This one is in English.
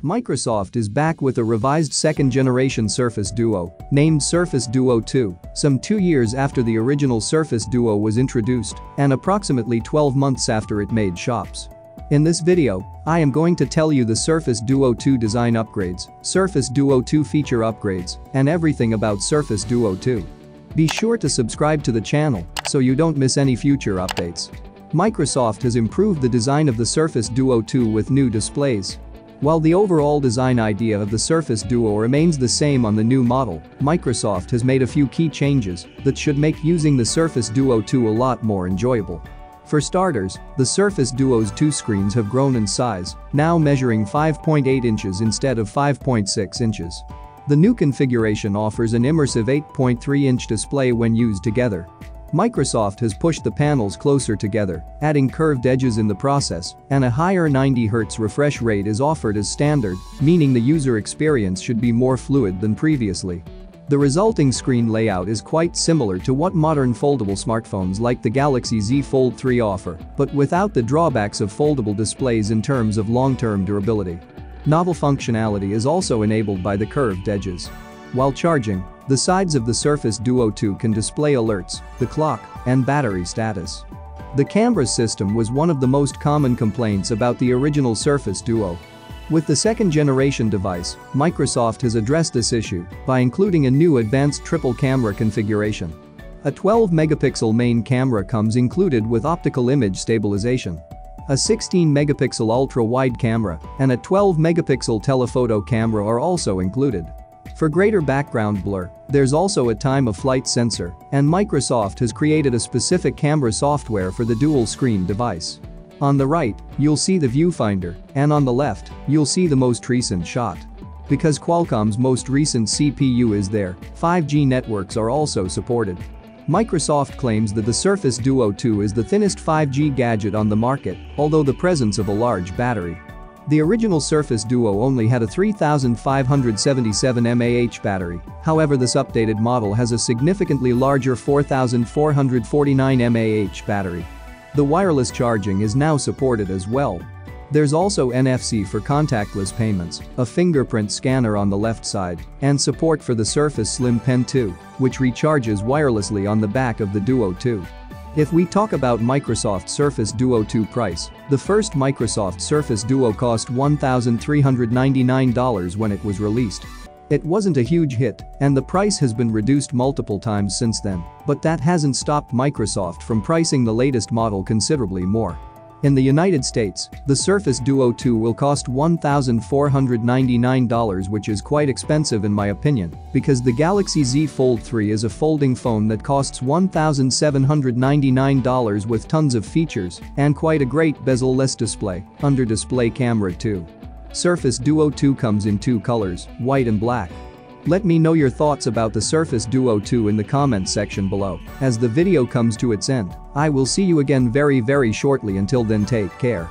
Microsoft is back with a revised second-generation Surface Duo, named Surface Duo 2, some 2 years after the original Surface Duo was introduced and approximately 12 months after it made shops. In this video, I am going to tell you the Surface Duo 2 design upgrades, Surface Duo 2 feature upgrades, and everything about Surface Duo 2. Be sure to subscribe to the channel so you don't miss any future updates. Microsoft has improved the design of the Surface Duo 2 with new displays. While the overall design idea of the Surface Duo remains the same on the new model, Microsoft has made a few key changes that should make using the Surface Duo 2 a lot more enjoyable. For starters, the Surface Duo's two screens have grown in size, now measuring 5.8 inches instead of 5.6 inches. The new configuration offers an immersive 8.3-inch display when used together. Microsoft has pushed the panels closer together, adding curved edges in the process, and a higher 90Hz refresh rate is offered as standard, meaning the user experience should be more fluid than previously. The resulting screen layout is quite similar to what modern foldable smartphones like the Galaxy Z Fold 3 offer, but without the drawbacks of foldable displays in terms of long-term durability. Novel functionality is also enabled by the curved edges. While charging, the sides of the Surface Duo 2 can display alerts, the clock, and battery status. The camera system was one of the most common complaints about the original Surface Duo. With the second-generation device, Microsoft has addressed this issue by including a new advanced triple camera configuration. A 12-megapixel main camera comes included with optical image stabilization. A 16-megapixel ultra-wide camera and a 12-megapixel telephoto camera are also included. For greater background blur, there's also a time-of-flight sensor, and Microsoft has created a specific camera software for the dual-screen device. On the right, you'll see the viewfinder, and on the left, you'll see the most recent shot. Because Qualcomm's most recent CPU is there, 5G networks are also supported. Microsoft claims that the Surface Duo 2 is the thinnest 5G gadget on the market, although the presence of a large battery. The original Surface Duo only had a 3577 mAh battery, however this updated model has a significantly larger 4449 mAh battery. The wireless charging is now supported as well. There's also NFC for contactless payments, a fingerprint scanner on the left side, and support for the Surface Slim Pen 2, which recharges wirelessly on the back of the Duo 2. If we talk about Microsoft Surface Duo 2 price, the first Microsoft Surface Duo cost $1,399 when it was released. It wasn't a huge hit, and the price has been reduced multiple times since then, but that hasn't stopped Microsoft from pricing the latest model considerably more. In the United States, the Surface Duo 2 will cost $1,499, which is quite expensive in my opinion, because the Galaxy Z Fold 3 is a folding phone that costs $1,799 with tons of features and quite a great bezel-less display, under-display camera too. Surface Duo 2 comes in two colors, white and black. Let me know your thoughts about the Surface Duo 2 in the comments section below. As the video comes to its end, I will see you again very shortly. Until then, take care.